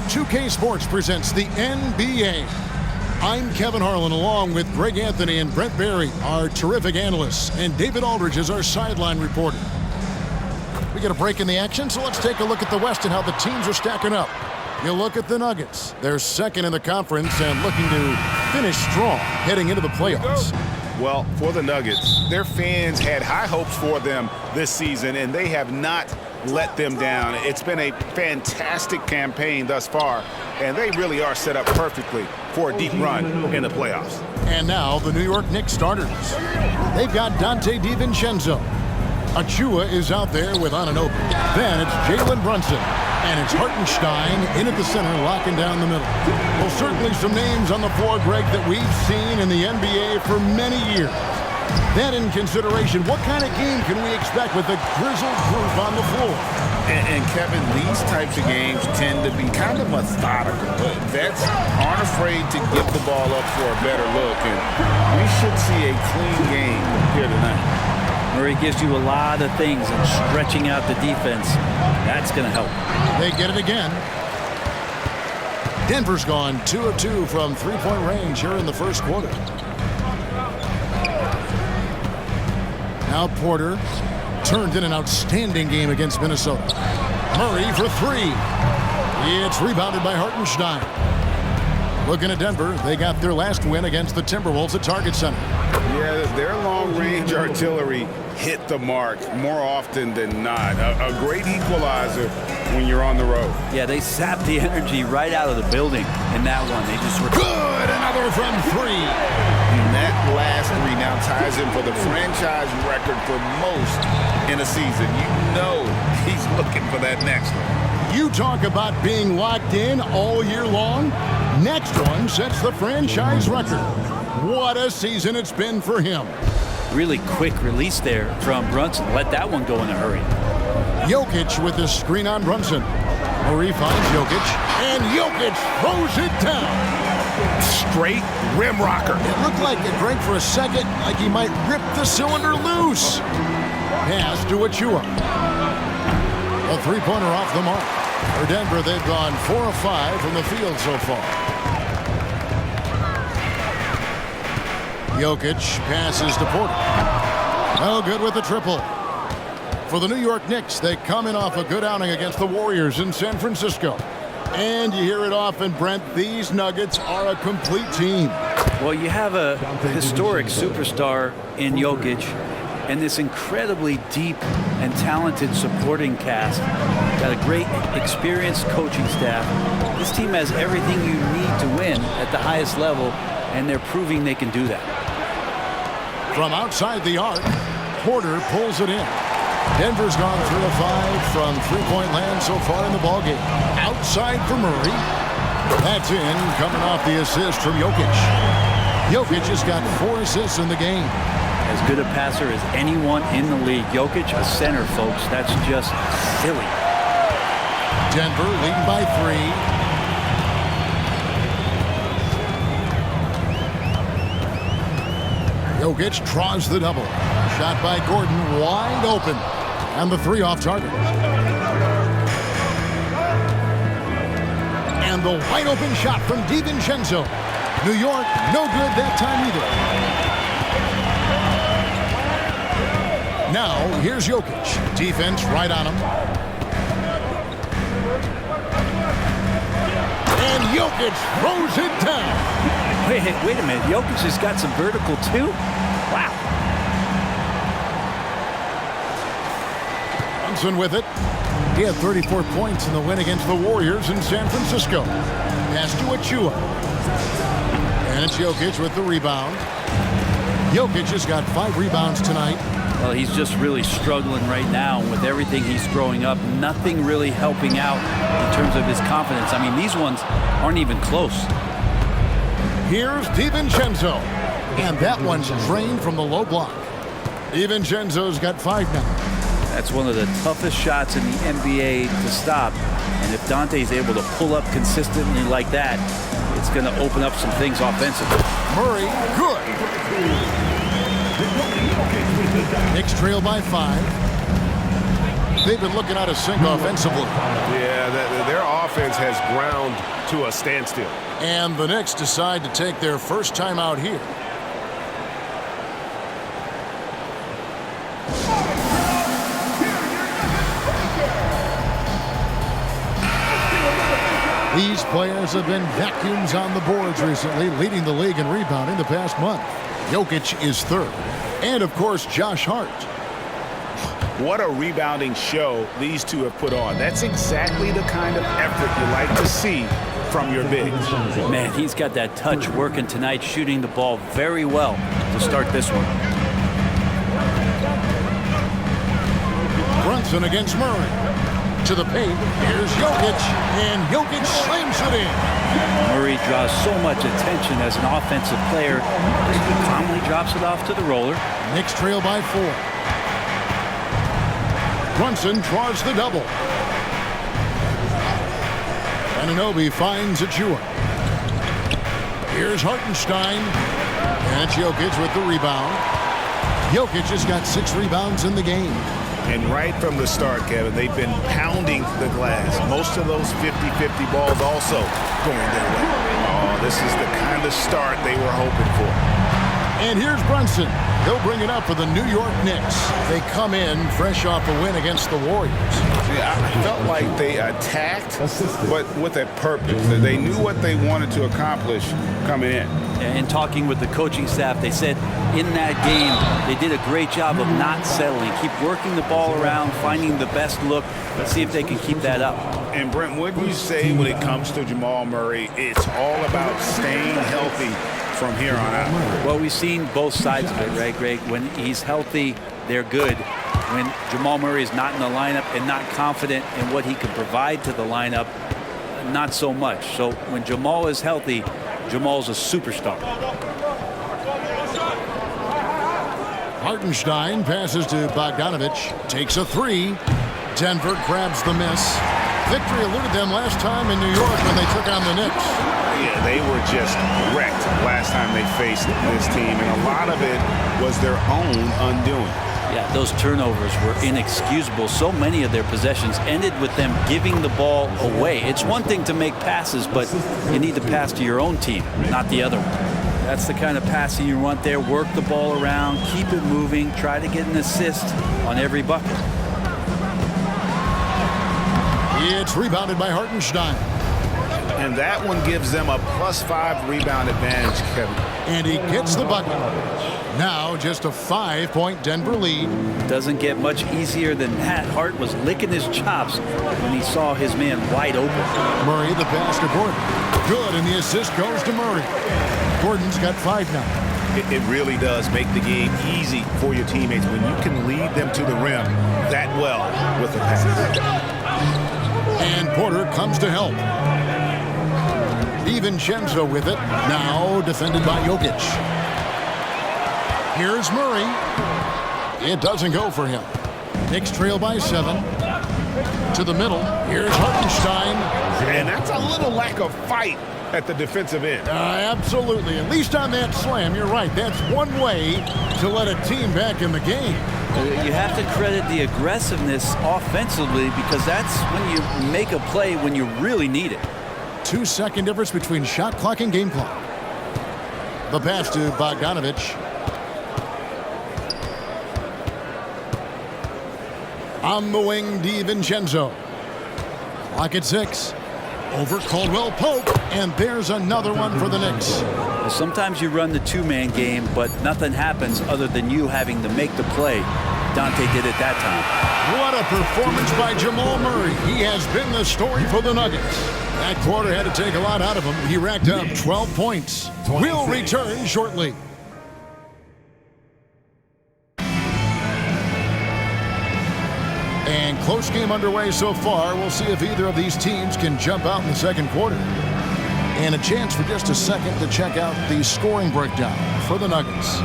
2K Sports presents the NBA. I'm Kevin Harlan, along with Greg Anthony and Brent Barry, our terrific analysts, and David Aldridge is our sideline reporter. We get a break in the action, so let's take a look at the West and how the teams are stacking up. You look at the Nuggets. They're second in the conference and looking to finish strong heading into the playoffs. Well, for the Nuggets, their fans had high hopes for them this season, and they have not let them down. It's been a fantastic campaign thus far, and they really are set up perfectly for a deep run in the playoffs. And now the New York Knicks starters. They've got Dante DiVincenzo. Achua is out there with Anunoby. Then it's Jalen Brunson. And it's Hartenstein in at the center, locking down the middle. Well, certainly some names on the floor, Greg, that we've seen in the NBA for many years. That in consideration, what kind of game can we expect with the grizzled group on the floor? And Kevin, these types of games tend to be kind of methodical. Vets aren't afraid to give the ball up for a better look, and we should see a clean game here tonight. Murray gives you a lot of things, and stretching out the defense, that's going to help. They get it again. Denver's gone 2 of 2 from three-point range here in the first quarter. Now Porter turned in an outstanding game against Minnesota. Murray for three. It's rebounded by Hartenstein. Looking at Denver, they got their last win against the Timberwolves at Target Center. Yeah, their long-range artillery hit the mark more often than not. A great equalizer when you're on the road. Yeah, they sapped the energy right out of the building in that one. They just were good. Another from three. And that last three now ties him for the franchise record for most in a season. You know he's looking for that next one. You talk about being locked in all year long. Next one sets the franchise record. What a season it's been for him. Really quick release there from Brunson. Let that one go in a hurry. Jokic with the screen on Brunson. Murray finds Jokic, and Jokic throws it down. Straight rim rocker. It looked like, Greg, for a second, like he might rip the cylinder loose. Pass to Achua. A three-pointer off the mark. For Denver, they've gone 4 of 5 from the field so far. Jokic passes to Porter. No good with the triple. For the New York Knicks, they come in off a good outing against the Warriors in San Francisco. And you hear it often, Brent, these Nuggets are a complete team. Well, you have a historic superstar in Jokic and this incredibly deep and talented supporting cast. Got a great experienced coaching staff. This team has everything you need to win at the highest level, and they're proving they can do that. From outside the arc, Porter pulls it in. Denver's gone 3 of 5 from three-point land so far in the ballgame. Outside for Murray. That's in, coming off the assist from Jokic. Jokic has got 4 assists in the game. As good a passer as anyone in the league. Jokic, a center, folks. That's just silly. Denver leading by 3. Jokic draws the double. Shot by Gordon, wide open. And the three off target. And the wide open shot from DiVincenzo. New York, no good that time either. Now, here's Jokic. Defense right on him. And Jokic throws it down. Wait a minute. Jokic has got some vertical, too? Wow. Brunson with it. He had 34 points in the win against the Warriors in San Francisco. Pass to Achua. And it's Jokic with the rebound. Jokic has got 5 rebounds tonight. Well, he's just really struggling right now with everything he's throwing up. Nothing really helping out in terms of his confidence. I mean, these ones aren't even close. Here's DiVincenzo. And that one's drained from the low block. DiVincenzo's got 5 now. That's one of the toughest shots in the NBA to stop. And if Dante's able to pull up consistently like that, it's going to open up some things offensively. Murray, good. Knicks trail by 5. They've been looking out of sync offensively. Yeah, their offense has ground to a standstill. And the Knicks decide to take their first time out here. These players have been vacuums on the boards recently, leading the league in rebounding the past month. Jokic is third. And, of course, Josh Hart. What a rebounding show these two have put on. That's exactly the kind of effort you like to see from your bigs. Man, he's got that touch working tonight, shooting the ball very well to start this one. Brunson against Murray. To the paint. Here's Jokic. And Jokic slams it in. Murray draws so much attention as an offensive player. Just calmly drops it off to the roller. Knicks trail by 4. Brunson draws the double. Anunoby finds Achua. Here's Hartenstein. And it's Jokic with the rebound. Jokic has got 6 rebounds in the game. And right from the start, Kevin, they've been pounding the glass. Most of those 50-50 balls also going their way. Oh, this is the kind of start they were hoping for. And here's Brunson. He'll bring it up for the New York Knicks. They come in fresh off a win against the Warriors. Yeah, I felt like they attacked, but with a purpose. They knew what they wanted to accomplish coming in. And talking with the coaching staff, they said in that game they did a great job of not settling. Keep working the ball around, finding the best look. Let's see if they can keep that up. And Brent, wouldn't you say when it comes to Jamal Murray, it's all about staying healthy from here on out? Well, we've seen both sides of it, right, Greg? When he's healthy, they're good. When Jamal Murray is not in the lineup and not confident in what he can provide to the lineup, not so much. So when Jamal is healthy, Jamal's a superstar. Hartenstein passes to Bogdanovich. Takes a 3. Denver grabs the miss. Victory eluded them last time in New York when they took on the Knicks. Yeah, they were just wrecked last time they faced this team, and a lot of it was their own undoing. Yeah, those turnovers were inexcusable. So many of their possessions ended with them giving the ball away. It's one thing to make passes, but you need to pass to your own team, not the other one. That's the kind of passing you want there. Work the ball around, keep it moving, try to get an assist on every bucket. It's rebounded by Hartenstein. And that one gives them a +5 rebound advantage, Kevin. And he gets the bucket. Now just a 5-point Denver lead. Doesn't get much easier than that. Hart was licking his chops when he saw his man wide open. Murray the pass to Gordon. Good, and the assist goes to Murray. Gordon's got 5 now. It really does make the game easy for your teammates when you can lead them to the rim that well with a pass. And Porter comes to help. DiVincenzo with it. Now defended by Jokic. Here's Murray. It doesn't go for him. Knicks trail by 7. To the middle. Here's Hartenstein. And that's a little lack of fight at the defensive end. Absolutely. At least on that slam, you're right. That's one way to let a team back in the game. You have to credit the aggressiveness offensively because that's when you make a play when you really need it. 2-second difference between shot clock and game clock. The pass to Bogdanovich. On the wing, DiVincenzo. Clock at 6. Over Caldwell Pope, and there's another one for the Knicks. Well, sometimes you run the two-man game, but nothing happens other than you having to make the play. Dante did it that time. What a performance by Jamal Murray. He has been the story for the Nuggets. That quarter had to take a lot out of him. He racked up 12 points. We'll return shortly. And close game underway so far. We'll see if either of these teams can jump out in the second quarter. And a chance for just a second to check out the scoring breakdown for the Nuggets.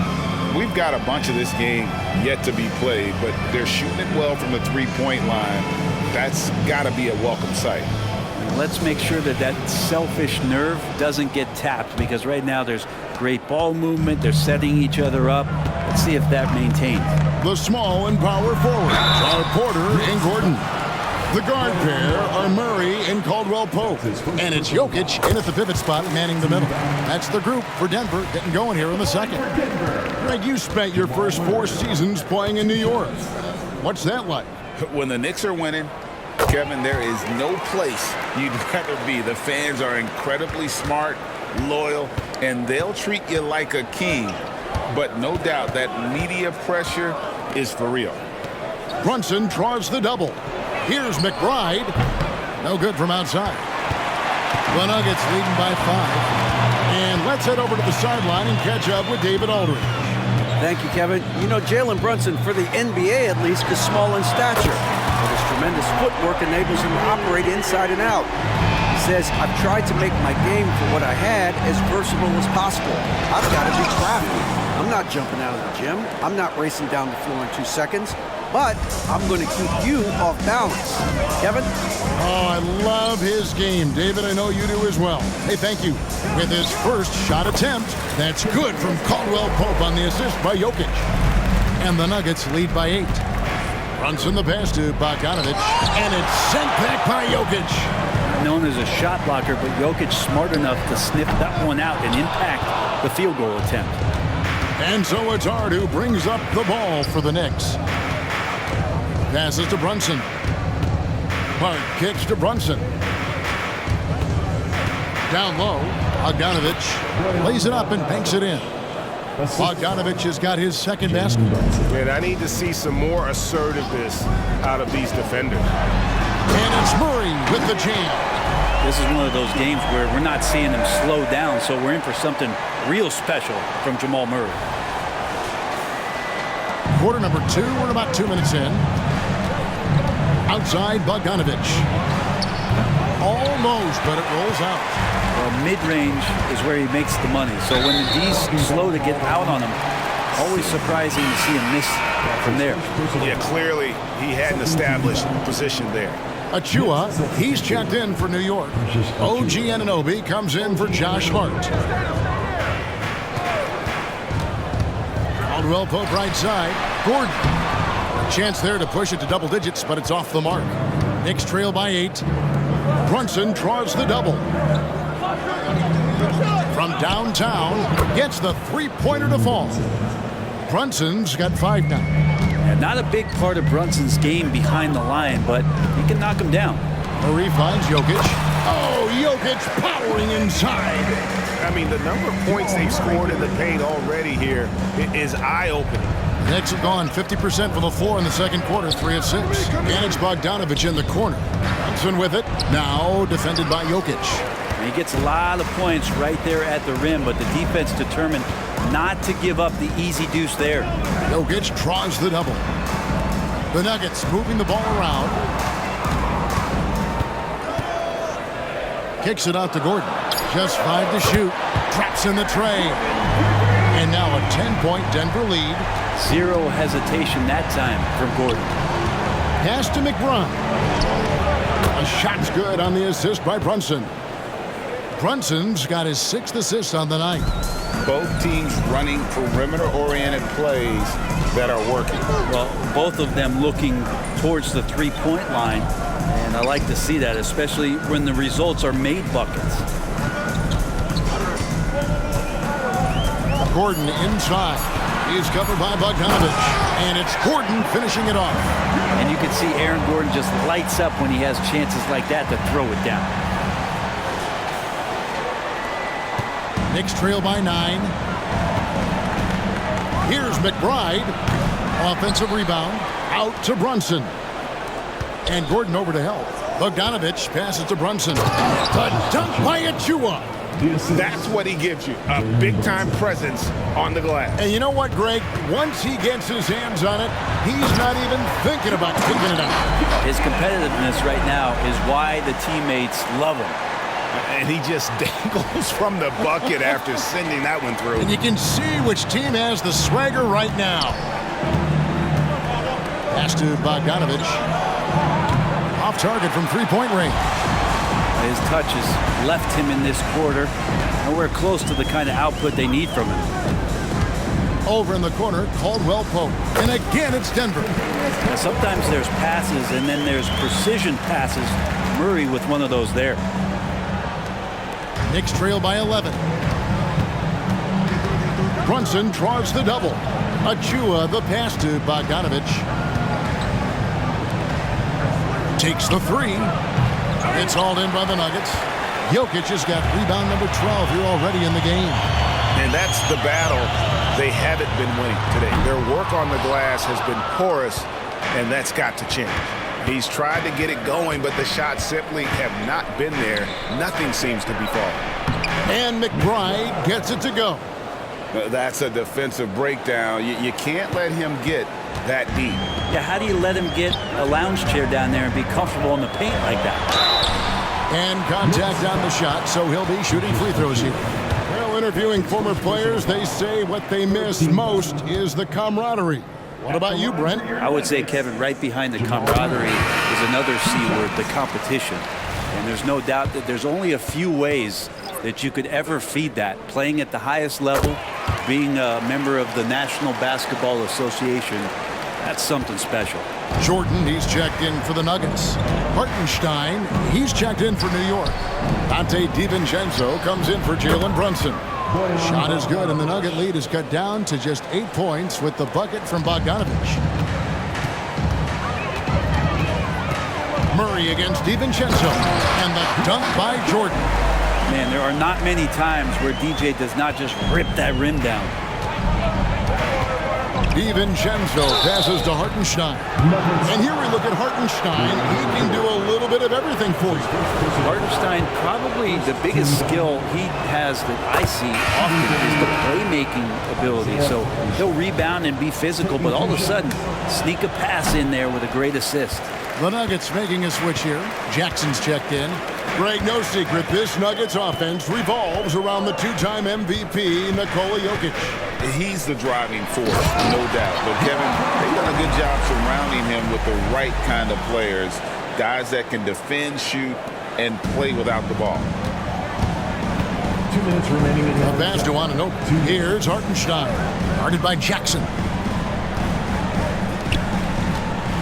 We've got a bunch of this game yet to be played, but they're shooting it well from the three-point line. That's got to be a welcome sight. Let's make sure that that selfish nerve doesn't get tapped because right now there's great ball movement. They're setting each other up. Let's see if that maintains. The small and power forwards are Porter and Gordon. The guard pair are Murray and Caldwell-Pope. And it's Jokic in at the pivot spot, manning the middle. That's the group for Denver getting going here in the second. Greg, you spent your first 4 seasons playing in New York. What's that like? When the Knicks are winning, Kevin, there is no place you'd rather be. The fans are incredibly smart, loyal, and they'll treat you like a king. But no doubt that media pressure is for real. Brunson draws the double. Here's McBride. No good from outside. The Nuggets leading by 5. And let's head over to the sideline and catch up with David Aldridge. Thank you, Kevin. You know, Jalen Brunson, for the NBA at least, is small in stature. But his tremendous footwork enables him to operate inside and out. He says, I've tried to make my game for what I had as versatile as possible. I've got to be crafty. I'm not jumping out of the gym. I'm not racing down the floor in 2 seconds. But I'm going to keep you off balance. Kevin? Oh, I love his game. David, I know you do as well. Hey, thank you. With his first shot attempt, that's good from Caldwell-Pope on the assist by Jokic. And the Nuggets lead by 8. Brunson the pass to Bogdanovic, and it's sent back by Jokic. Known as a shot blocker, but Jokic smart enough to sniff that one out and impact the field goal attempt. And so it's Hart who brings up the ball for the Knicks. Passes to Brunson. Hart kicks to Brunson. Down low, Bogdanovic lays it up and banks it in. Bogdanovic has got his second basket. Man, I need to see some more assertiveness out of these defenders. And it's Murray with the jam. This is one of those games where we're not seeing him slow down, so we're in for something real special from Jamal Murray. Quarter number 2, we're about 2 minutes in. Outside Bogdanovic. Almost, but it rolls out. Well, mid-range is where he makes the money. So when the D's slow to get out on him, always surprising to see him miss from there. Yeah, clearly he had an established position there. Achua, he's checked in for New York. OG Anunoby comes in for Josh Hart. Caldwell-Pope right side. Gordon. A chance there to push it to double digits, but it's off the mark. Knicks trail by 8. Brunson draws the double. From downtown, gets the three-pointer to fall. Brunson's got 5 now. And not a big part of Brunson's game behind the line, but he can knock him down. Murray finds Jokic. Oh, Jokic powering inside. I mean, the number of points they've scored in the paint already here is eye-opening. The Knicks have gone 50% from the floor in the second quarter, 3 of 6. And it's Bogdanovic in the corner. Brunson with it, now defended by Jokic. And he gets a lot of points right there at the rim, but the defense determined not to give up the easy deuce there. Jokic draws the double. The Nuggets moving the ball around. Kicks it out to Gordon. Just 5 to shoot. Traps in the tray. And now a 10-point Denver lead. Zero hesitation that time from Gordon. Pass to McBride. A shot's good on the assist by Brunson. Brunson's got his 6th assist on the night. Both teams running perimeter-oriented plays that are working. Well, both of them looking towards the three-point line, and I like to see that, especially when the results are made buckets. Gordon inside. He's covered by Bogdanovic, and it's Gordon finishing it off. And you can see Aaron Gordon just lights up when he has chances like that to throw it down. Knicks trail by 9. Here's McBride. Offensive rebound. Out to Brunson. And Gordon over to help. Bogdanovic passes to Brunson. The dunk by Achua. That's what he gives you, a big-time presence on the glass. And you know what, Greg? Once he gets his hands on it, he's not even thinking about kicking it out. His competitiveness right now is why the teammates love him. And he just dangles from the bucket after sending that one through. And you can see which team has the swagger right now. Pass to Bogdanovic. Off target from three-point range. His touches left him in this quarter nowhere close to the kind of output they need from him. Over in the corner, Caldwell Pope. And again, it's Denver. Now, sometimes there's passes and then there's precision passes. Murray with one of those there. Knicks trail by 11. Brunson draws the double. Achua the pass to Bogdanovich. Takes the three. It's hauled in by the Nuggets. Jokic has got rebound number 12 here already in the game. And that's the battle they haven't been winning today. Their work on the glass has been porous, and that's got to change. He's tried to get it going, but the shots simply have not been there. Nothing seems to be falling. And McBride gets it to go. That's a defensive breakdown. You can't let him get that deep. Yeah, how do you let him get a lounge chair down there and be comfortable in the paint like that? And contact on the shot, so he'll be shooting free throws here. Well, interviewing former players, they say what they miss most is the camaraderie. What about you, Brent? I would say, Kevin, right behind the camaraderie is another C word, the competition. And there's no doubt that there's only a few ways that you could ever feed that. Playing at the highest level, being a member of the National Basketball Association, that's something special. Jordan, he's checked in for the Nuggets. Hartenstein, he's checked in for New York. Dante DiVincenzo comes in for Jalen Brunson. Shot is good, and the Nugget lead is cut down to just 8 points with the bucket from Bogdanovich. Murray against DiVincenzo, and the dunk by Jordan. Man, there are not many times where DJ does not just rip that rim down. DiVincenzo passes to Hartenstein. And here we look at Hartenstein. He can do a little bit of everything for you. Hartenstein, probably the biggest skill he has that I see often is the playmaking ability. So he'll rebound and be physical, but all of a sudden, sneak a pass in there with a great assist. The Nuggets making a switch here. Jackson's checked in. Greg, no secret, this Nuggets offense revolves around the two-time MVP, Nikola Jokic. He's the driving force, no doubt. But, Kevin, they've done a good job surrounding him with the right kind of players, guys that can defend, shoot, and play without the ball. 2 minutes remaining in the pass to Anunoby. Here's Hartenstein, guarded by Jackson.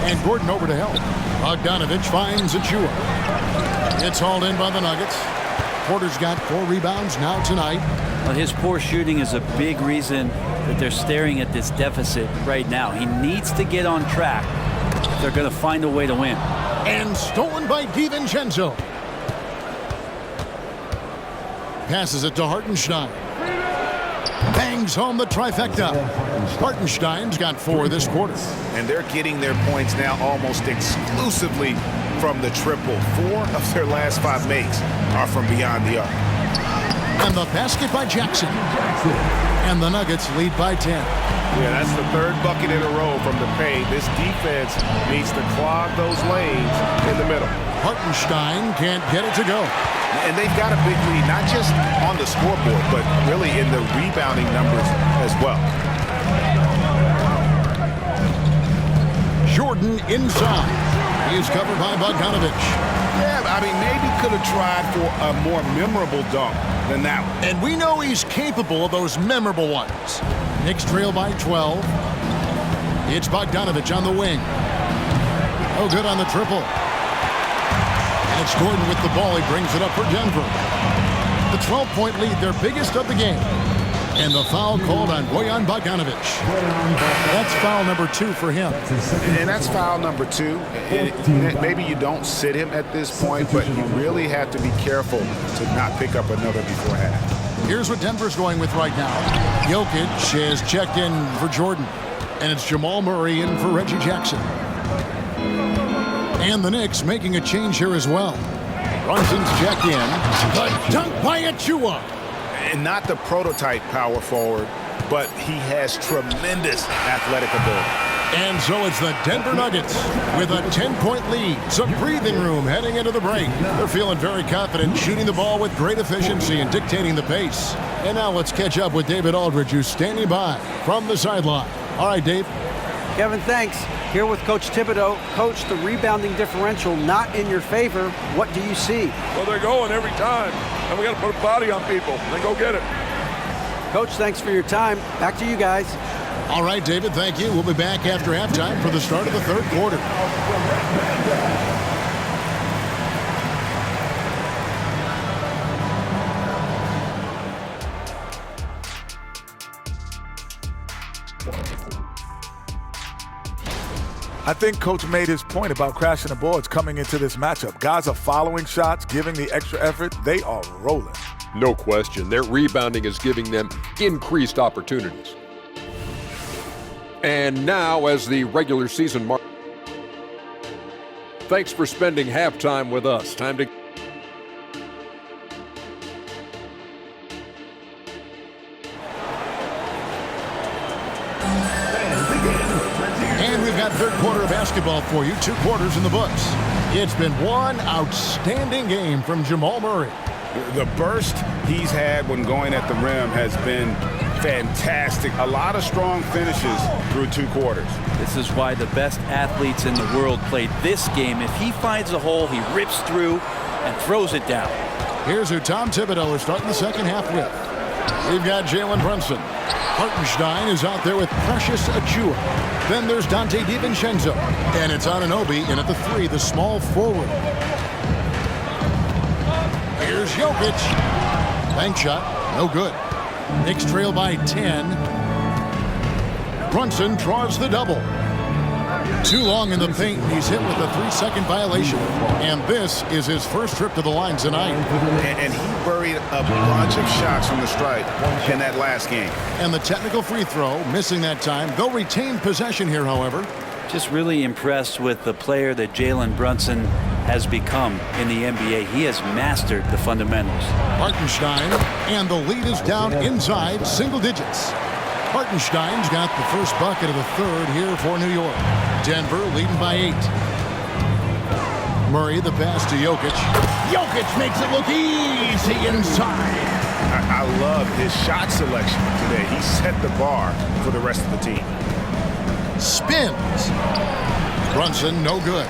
And Gordon over to help. Bogdanovich finds Achua. It's hauled in by the Nuggets. Porter's got 4 rebounds now tonight. Well, his poor shooting is a big reason that they're staring at this deficit right now. He needs to get on track if they're going to find a way to win. And stolen by DiVincenzo. Passes it to Hartenstein. Bangs home the trifecta. Hartenstein's got 4 this quarter. And they're getting their points now almost exclusively from the triple. 4 of their last 5 makes are from beyond the arc. And the basket by Jackson. And the Nuggets lead by 10. Yeah, that's the 3rd bucket in a row from the paint. This defense needs to clog those lanes in the middle. Hartenstein can't get it to go. And they've got a big lead, not just on the scoreboard, but really in the rebounding numbers as well. Jordan inside. He's covered by Bogdanovich. Yeah, I mean, maybe could have tried for a more memorable dunk than that one. And we know he's capable of those memorable ones. Knicks trail by 12. It's Bogdanovich on the wing. Oh, good on the triple. And it's Gordon with the ball. He brings it up for Denver. The 12-point lead, their biggest of the game. And the foul called on Bojan Bogdanovich. That's foul number 2 for him. And that's foul number 2. Maybe you don't sit him at this point, but you really have to be careful to not pick up another before half. Here's what Denver's going with right now. Jokic has checked in for Jordan. And it's Jamal Murray in for Reggie Jackson. And the Knicks making a change here as well. Brunson's checked in. The dunk by Achua. And not the prototype power forward, but he has tremendous athletic ability. And so it's the Denver Nuggets with a 10-point lead. Some breathing room heading into the break. They're feeling very confident, shooting the ball with great efficiency and dictating the pace. And now let's catch up with David Aldridge, who's standing by from the sideline. All right, Dave. Kevin, thanks. Here with Coach Thibodeau. Coach, the rebounding differential not in your favor. What do you see? Well, they're going every time. And we got to put a body on people. Then go get it. Coach, thanks for your time. Back to you guys. All right, David, thank you. We'll be back after halftime for the start of the third quarter. I think Coach made his point about crashing the boards coming into this matchup. Guys are following shots, giving the extra effort. They are rolling. No question. Their rebounding is giving them increased opportunities. And now, as the regular season marks, thanks for spending halftime with us. Time to third quarter of basketball for you. 2 quarters in the books. It's been one outstanding game from Jamal Murray. The burst he's had when going at the rim has been fantastic. A lot of strong finishes through 2 quarters. This is why the best athletes in the world play this game. If he finds a hole, he rips through and throws it down. Here's who Tom Thibodeau is starting the second half with. We've got Jalen Brunson. Hartenstein is out there with Precious Achua. Then there's Dante DiVincenzo. And it's Anunoby in at the 3, the small forward. Here's Jokic. Bank shot, no good. Knicks trail by 10. Brunson draws the double. Too long in the paint. He's hit with a 3-second violation. And this is his first trip to the line tonight. And he buried a bunch of shots from the stripe in that last game. And the technical free throw, missing that time. They'll retain possession here, however. Just really impressed with the player that Jalen Brunson has become in the NBA. He has mastered the fundamentals. Hartenstein, and the lead is down inside single digits. Hartenstein's got the first bucket of the third here for New York. Denver leading by 8. Murray, the pass to Jokic. Jokic makes it look easy inside. I love his shot selection today. He set the bar for the rest of the team. Spins. Brunson, no good.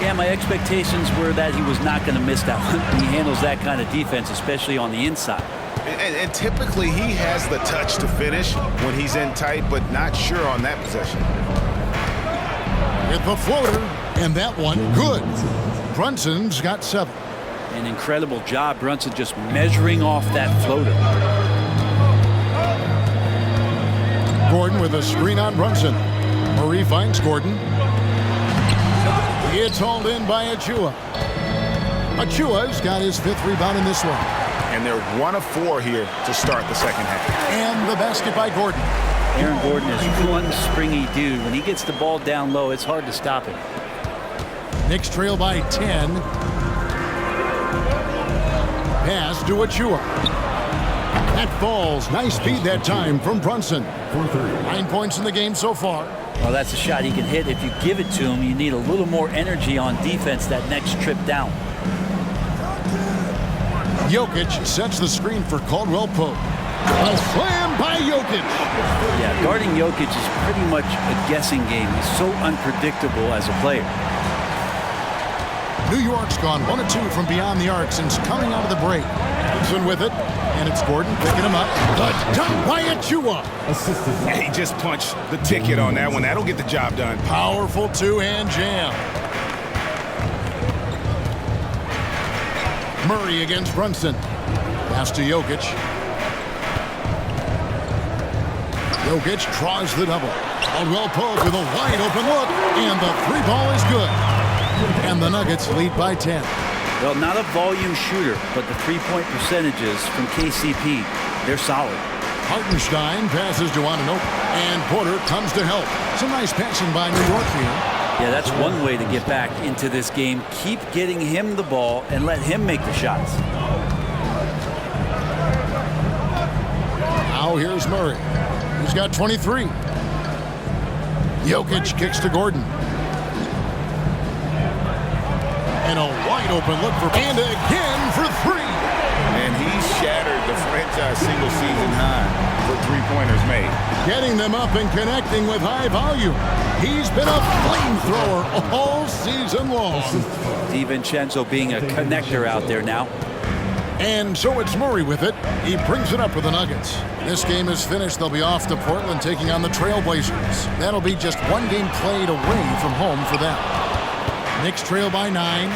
Yeah, my expectations were that he was not going to miss that one. He handles that kind of defense, especially on the inside. And typically he has the touch to finish when he's in tight, but not sure on that possession. With the floater, and that one good. Brunson's got 7. An incredible job, Brunson just measuring off that floater. Gordon with a screen on Brunson. Murray finds Gordon. It's hauled in by Achua. Achua's got his 5th rebound in this one. And they're 1 of 4 here to start the second half. And the basket by Gordon. Aaron Gordon is one springy dude. When he gets the ball down low, it's hard to stop him. Knicks trail by 10. Pass to Achua. That falls. Nice speed that time from Brunson. 9 points in the game so far. Well, that's a shot he can hit. If you give it to him, you need a little more energy on defense that next trip down. Jokic sets the screen for Caldwell Pope. A slam by Jokic. Yeah, guarding Jokic is pretty much a guessing game. He's so unpredictable as a player. New York's gone 1 of 2 from beyond the arc since coming out of the break. Gibson with it, and it's Gordon picking him up. The dunk by Achua. Yeah, he just punched the ticket on that one. That'll get the job done. Powerful 2-hand jam. Murray against Brunson. Pass to Jokic. Jokic draws the double. Caldwell Pope with a wide open look, and the 3 ball is good. And the Nuggets lead by 10. Well, not a volume shooter, but the 3-point percentages from KCP, they're solid. Hartenstein passes to Anunoby, and Porter comes to help. Some nice passing by New York here. Yeah, that's one way to get back into this game. Keep getting him the ball and let him make the shots. Now here's Murray. He's got 23. Jokic kicks to Gordon. And a wide open look for and again for 3. And he shattered the franchise single season high for 3-pointers made. Getting them up and connecting with high volume. He's been a flamethrower all season long. DiVincenzo being a connector out there now. And so it's Murray with it. He brings it up for the Nuggets. This game is finished. They'll be off to Portland taking on the Trailblazers. That'll be just one game played away from home for them. Knicks trail by 9.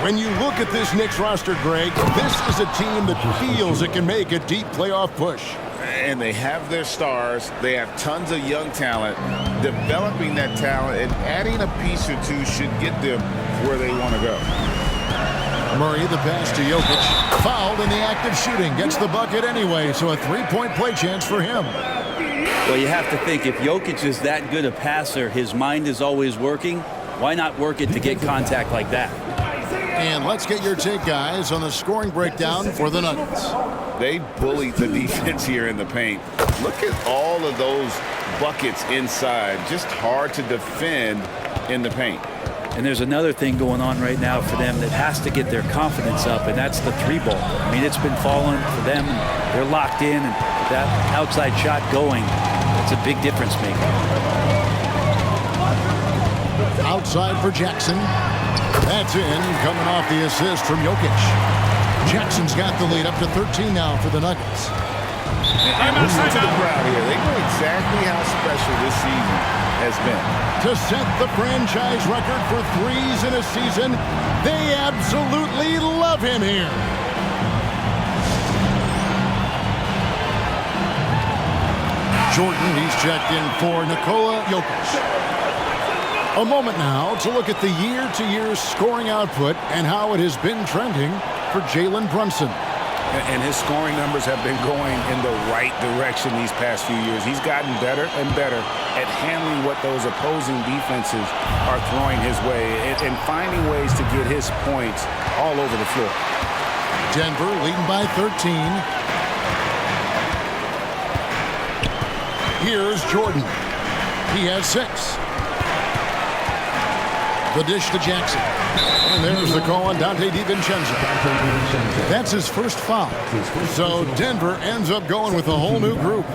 When you look at this Knicks roster, Greg, this is a team that feels it can make a deep playoff push. And they have their stars. They have tons of young talent. Developing that talent and adding a piece or two should get them where they want to go. Murray, the pass to Jokic. Fouled in the act of shooting. Gets the bucket anyway, so a three-point play chance for him. Well, you have to think if Jokic is that good a passer, his mind is always working. Why not work it to get contact like that? And let's get your take, guys, on the scoring breakdown for the Nuggets. They bullied the defense here in the paint. Look at all of those buckets inside. Just hard to defend in the paint. And there's another thing going on right now for them that has to get their confidence up, and that's the three ball. I mean, it's been falling for them. They're locked in, and that outside shot going, it's a big difference maker. Outside for Jackson. That's in, coming off the assist from Jokic. Jackson's got the lead up to 13 now for the Nuggets. And listen to the crowd here. They know exactly how special this season has been. To set the franchise record for threes in a season, they absolutely love him here. Jordan, he's checked in for Nikola Jokic. A moment now to look at the year-to-year scoring output and how it has been trending for Jalen Brunson. And his scoring numbers have been going in the right direction these past few years. He's gotten better and better at handling what those opposing defenses are throwing his way and finding ways to get his points all over the floor. Denver leading by 13. Here's Jordan. He has 6. The dish to Jackson. And there's the call on Dante DiVincenzo. That's his first foul. So Denver ends up going with a whole new group.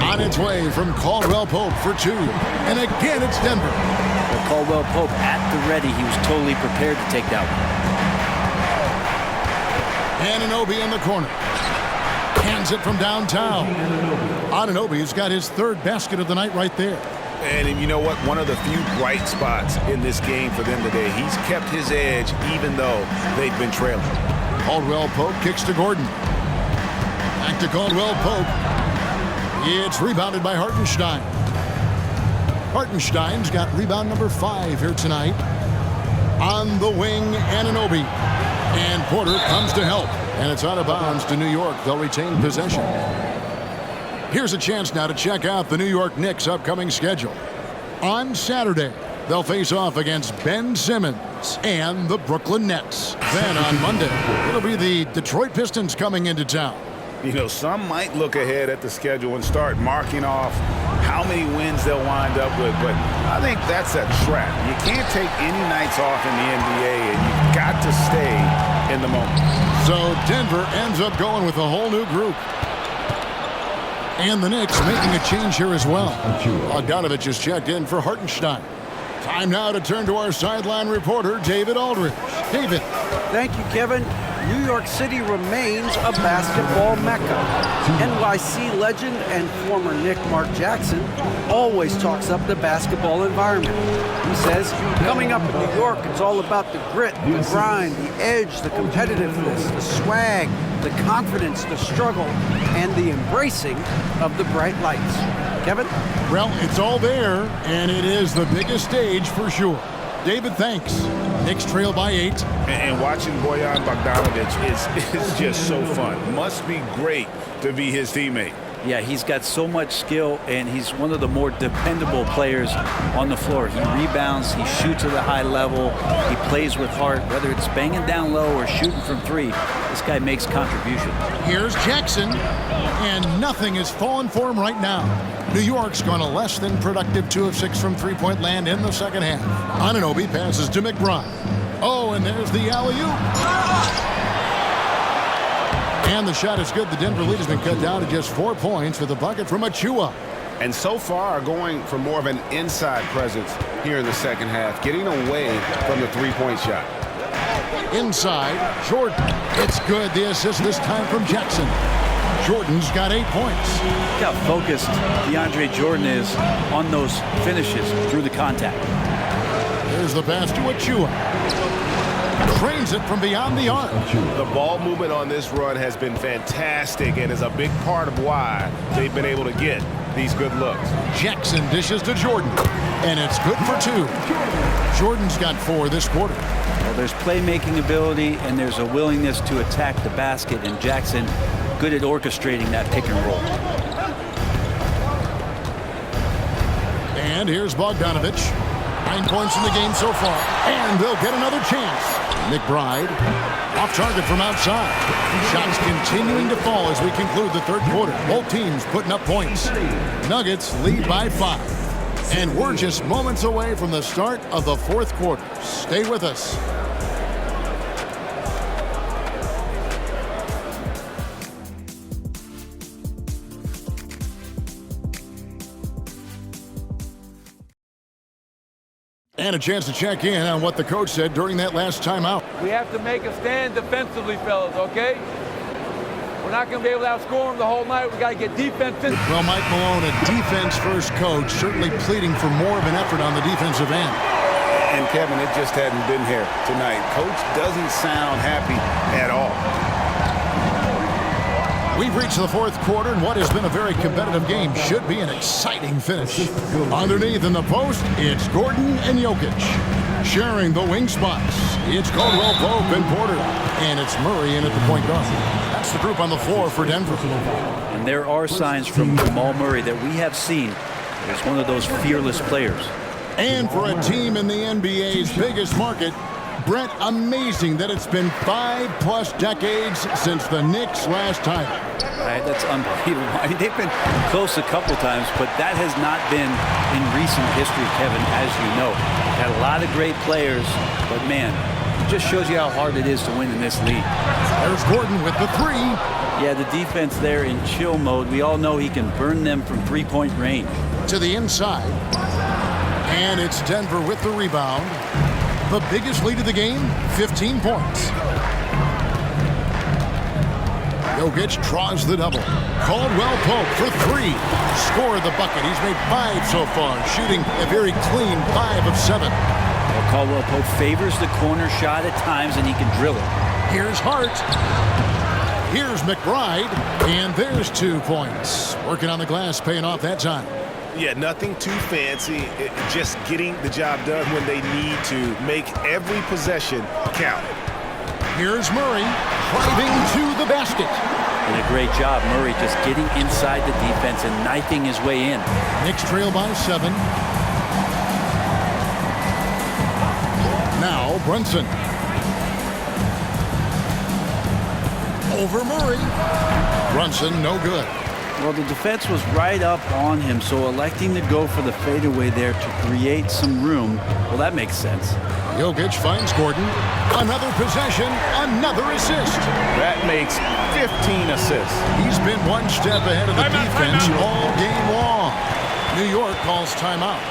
On its way from Caldwell Pope for 2. And again, it's Denver. Well, Caldwell Pope at the ready. He was totally prepared to take that one. Anunoby in the corner. Hands it from downtown. Anunoby's got his 3rd basket of the night right there. And you know what? One of the few bright spots in this game for them today. He's kept his edge even though they've been trailing. Caldwell Pope kicks to Gordon. Back to Caldwell Pope. It's rebounded by Hartenstein. Hartenstein's got rebound number 5 here tonight. On the wing, Anunoby. And Porter comes to help. And it's out of bounds to New York. They'll retain possession. Here's a chance now to check out the New York Knicks' upcoming schedule. On Saturday, they'll face off against Ben Simmons and the Brooklyn Nets. Then on Monday, it'll be the Detroit Pistons coming into town. You know, some might look ahead at the schedule and start marking off how many wins they'll wind up with, but I think that's a trap. You can't take any nights off in the NBA, and you've got to stay in the moment. So Denver ends up going with a whole new group. And the Knicks making a change here as well. Bogdanovich is checked in for Hartenstein. Time now to turn to our sideline reporter, David Aldridge. David. Thank you, Kevin. New York City remains a basketball mecca. NYC legend and former Knick Mark Jackson always talks up the basketball environment. He says, coming up in New York, it's all about the grit, the grind, the edge, the competitiveness, the swag, the confidence, the struggle, and the embracing of the bright lights. Kevin? Well, it's all there, and it is the biggest stage for sure. David, thanks. Knicks trail by 8. And watching Bojan Bogdanović is just so fun. Must be great to be his teammate. Yeah, he's got so much skill, and he's one of the more dependable players on the floor. He rebounds, he shoots at a high level, he plays with heart, whether it's banging down low or shooting from 3. This guy makes contribution. Here's Jackson, and nothing is falling for him right now. New York's gone a less than productive 2 of 6 from three-point land in the second half. Anunoby passes to McBride. Oh, and there's the alley-oop. And the shot is good. The Denver lead has been cut down to just 4 points with a bucket from Achua. And so far going for more of an inside presence here in the second half, getting away from the three-point shot. Inside, Jordan. It's good. The assist this time from Jackson. Jordan's got 8 points. Look how focused DeAndre Jordan is on those finishes through the contact. Here's the pass to Achua. Trains it from beyond the arc. The ball movement on this run has been fantastic and is a big part of why they've been able to get these good looks. Jackson dishes to Jordan, and it's good for 2. Jordan's got 4 this quarter. Well, there's playmaking ability and there's a willingness to attack the basket, and Jackson good at orchestrating that pick and roll. And here's Bogdanovich. 9 points in the game so far, and they'll get another chance. McBride off target from outside. Shots continuing to fall as we conclude the third quarter. Both teams putting up points. Nuggets lead by 5. And we're just moments away from the start of the fourth quarter. Stay with us. And a chance to check in on what the coach said during that last timeout. We have to make a stand defensively, fellas, okay? We're not going to be able to outscore them the whole night. We got to get defense in. Well, Mike Malone, a defense-first coach, certainly pleading for more of an effort on the defensive end. And Kevin, it just hadn't been here tonight. Coach doesn't sound happy at all. We've reached the fourth quarter, and what has been a very competitive game should be an exciting finish. Underneath in the post, it's Gordon and Jokic. Sharing the wing spots, it's Caldwell Pope and Porter. And it's Murray in at the point guard. That's the group on the floor for Denver. And there are signs from Jamal Murray that we have seen as one of those fearless players. And for a team in the NBA's biggest market, Brent, amazing that it's been 5+ decades since the Knicks last title. Right, that's unbelievable. I mean, they've been close a couple times, but that has not been in recent history, Kevin, as you know. Got a lot of great players, but man, it just shows you how hard it is to win in this league. There's Gordon with the 3. Yeah, the defense there in chill mode. We all know he can burn them from three-point range. To the inside. And it's Denver with the rebound. The biggest lead of the game, 15 points. Jokic draws the double. Caldwell Pope for 3. Scored the bucket. He's made 5 so far, shooting a very clean 5 of 7. Well, Caldwell Pope favors the corner shot at times, and he can drill it. Here's Hart. Here's McBride. And there's 2 points. Working on the glass, paying off that time. Yeah, nothing too fancy. Just getting the job done when they need to. Make every possession count. Here's Murray driving to the basket. And a great job, Murray, just getting inside the defense and knifing his way in. Knicks trail by 7. Now Brunson. Over Murray. Brunson, no good. Well, the defense was right up on him, so electing to go for the fadeaway there to create some room, well, that makes sense. Jokic finds Gordon. Another possession, another assist. That makes 15 assists. He's been one step ahead of the defense all game long. New York calls timeout.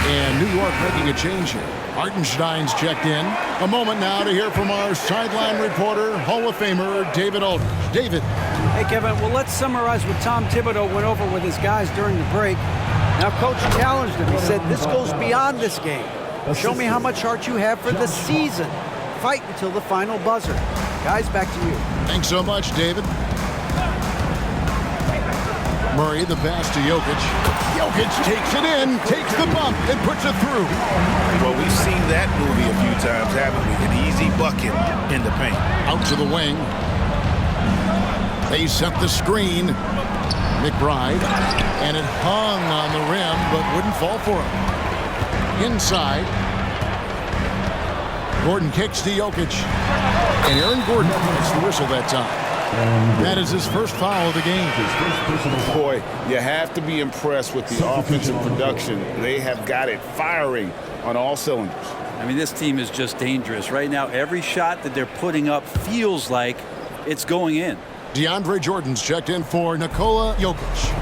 And New York making a change here. Hartenstein's checked in. A moment now to hear from our sideline reporter, Hall of Famer David Aldridge. David. Hey, Kevin, well, let's summarize what Tom Thibodeau went over with his guys during the break. Now, Coach challenged him. He said, this goes beyond this game. Show me how much heart you have for the season. Fight until the final buzzer. Guys, back to you. Thanks so much, David. Murray, the pass to Jokic. Jokic takes it in, takes the bump, and puts it through. Well, we've seen that movie a few times, haven't we? An easy bucket in the paint. Out to the wing. They set the screen. McBride. And it hung on the rim, but wouldn't fall for him. Inside. Gordon kicks to Jokic. And Aaron Gordon gets the whistle that time. That is his first foul of the game. Boy, you have to be impressed with the offensive production. They have got it firing on all cylinders. I mean, this team is just dangerous. Right now, every shot that they're putting up feels like it's going in. DeAndre Jordan's checked in for Nikola Jokic.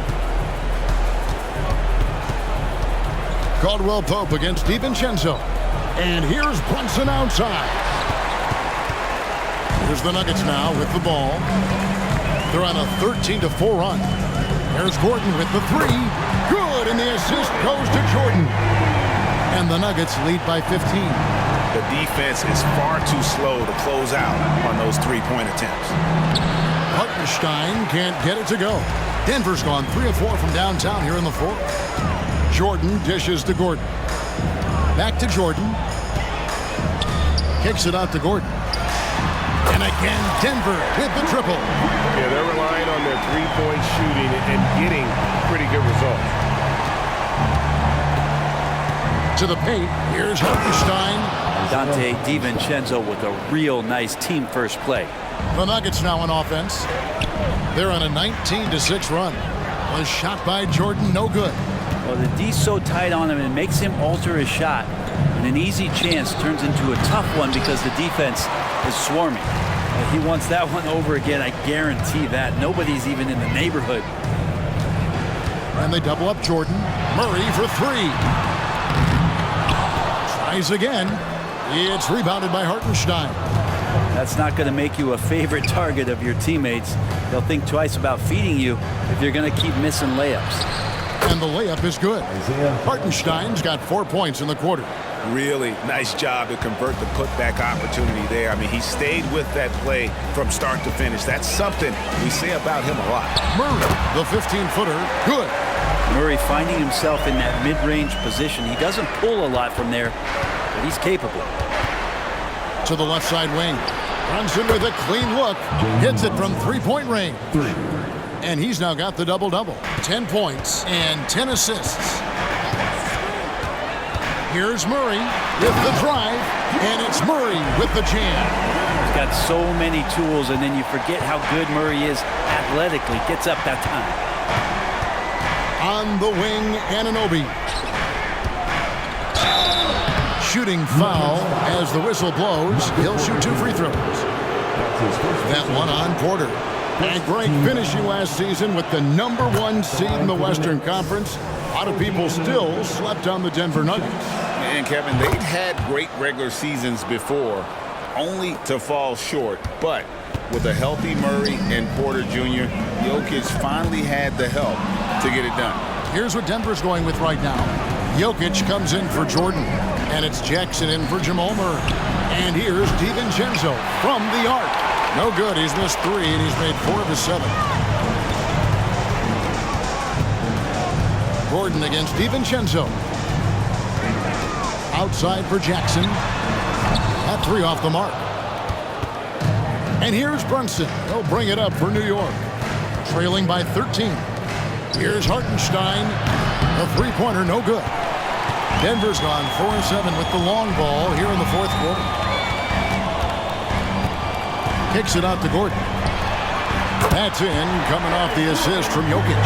Caldwell Pope against DiVincenzo. And here's Brunson outside. Here's the Nuggets now with the ball. They're on a 13-4 run. There's Gordon with the three. Good, and the assist goes to Jordan. And the Nuggets lead by 15. The defense is far too slow to close out on those three-point attempts. Hartenstein can't get it to go. Denver's gone 3 of 4 from downtown here in the fourth. Jordan dishes to Gordon. Back to Jordan. Kicks it out to Gordon. And again, Denver with the triple. Yeah, they're relying on their three-point shooting and getting pretty good results. To the paint, here's Hartenstein. Dante DiVincenzo with a real nice team-first play. The Nuggets now on offense. They're on a 19-6 run. Was shot by Jordan, no good. Well, the D's so tight on him, it makes him alter his shot. And an easy chance turns into a tough one because the defense is swarming. He wants that one over again, I guarantee that. Nobody's even in the neighborhood. And they double up Jordan. Murray for three. Tries again. It's rebounded by Hartenstein. That's not going to make you a favorite target of your teammates. They'll think twice about feeding you if you're going to keep missing layups. And the layup is good. Hartenstein's got 4 points in the quarter. Really nice job to convert the putback opportunity there. I mean, he stayed with that play from start to finish. That's something we say about him a lot. Murray, the 15-footer, good. Murray finding himself in that mid-range position. He doesn't pull a lot from there, but he's capable. To the left side wing. Brunson with a clean look. Hits it from three-point range. And he's now got the double-double. 10 points and 10 assists. Here's Murray with the drive, and it's Murray with the jam. He's got so many tools, and then you forget how good Murray is athletically. Gets up that time. On the wing, Anunoby. Shooting foul as the whistle blows. He'll shoot 2 free throws. That one on Porter. And great finishing last season with the #1 seed in the Western Conference. A lot of people still slept on the Denver Nuggets. And Kevin, they've had great regular seasons before, only to fall short. But with a healthy Murray and Porter Jr., Jokic finally had the help to get it done. Here's what Denver's going with right now. Jokic comes in for Jordan, and it's Jackson in for Jamal Murray. And here's DiVincenzo from the arc. No good. He's missed 3, and he's made 4 of his 7. Gordon against DiVincenzo. Outside for Jackson. That 3 off the mark. And here's Brunson. He'll bring it up for New York. Trailing by 13. Here's Hartenstein. The three-pointer, no good. Denver's gone 4-7 with the long ball here in the fourth quarter. Kicks it out to Gordon. That's in, coming off the assist from Jokic.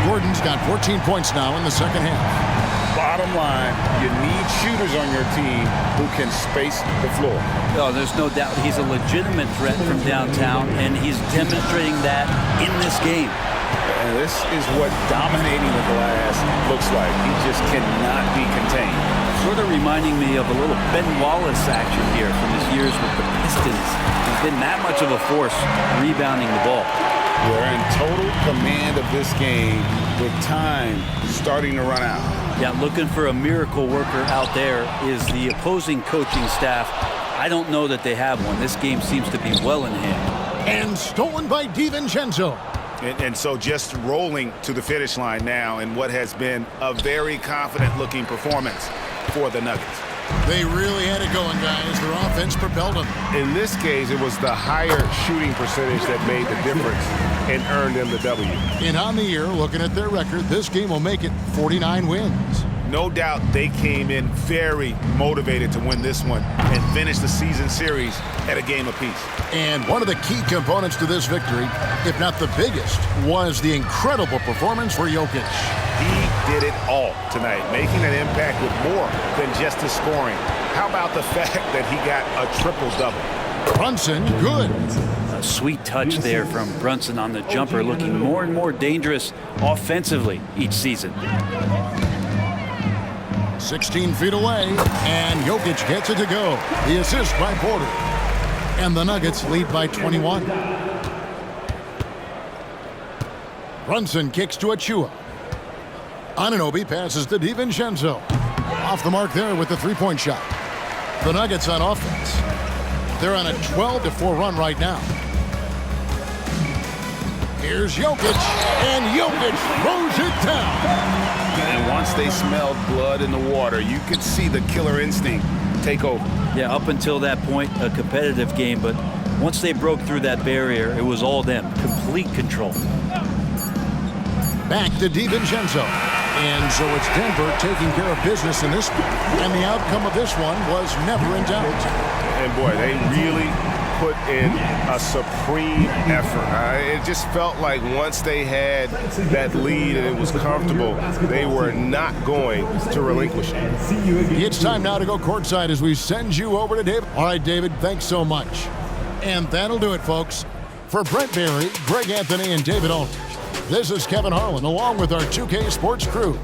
Gordon's got 14 points now in the second half. Bottom line, you need shooters on your team who can space the floor. Oh, there's no doubt he's a legitimate threat from downtown, and he's demonstrating that in this game. And this is what dominating the glass looks like. He just cannot be contained. Sort of reminding me of a little Ben Wallace action here from his years with the Pistons. He's been that much of a force rebounding the ball. They're in total command of this game with time starting to run out. Yeah, looking for a miracle worker out there is the opposing coaching staff. I don't know that they have one. This game seems to be well in hand. And stolen by DiVincenzo. And so just rolling to the finish line now in what has been a very confident-looking performance for the Nuggets. They really had it going, guys. Their offense propelled them. In this case, it was the higher shooting percentage that made the difference and earned them the W. And on the year, looking at their record, this game will make it 49 wins. No doubt they came in very motivated to win this one and finish the season series at a game apiece. And one of the key components to this victory, if not the biggest, was the incredible performance for Jokic. He did it all tonight, making an impact with more than just his scoring. How about the fact that he got a triple-double? Brunson, good. A sweet touch there from Brunson on the jumper, looking more and more dangerous offensively each season. 16 feet away, and Jokic gets it to go. The assist by Porter. And the Nuggets lead by 21. Brunson kicks to Achua. Anunoby passes to DiVincenzo. Off the mark there with the three-point shot. The Nuggets on offense. They're on a 12-4 run right now. Here's Jokic, and Jokic throws it down. And once they smelled blood in the water, you could see the killer instinct take over. Yeah, up until that point, a competitive game, but once they broke through that barrier, it was all them. Complete control. Back to DiVincenzo. And so it's Denver taking care of business in this one. And the outcome of this one was never in doubt. And boy, they really put in a supreme effort. It just felt like once they had that lead and it was comfortable, they were not going to relinquish it. It's time now to go courtside as we send you over to David. All right, David, thanks so much. And that'll do it, folks. For Brent Barry, Greg Anthony, and David Aldridge, this is Kevin Harlan along with our 2K Sports crew.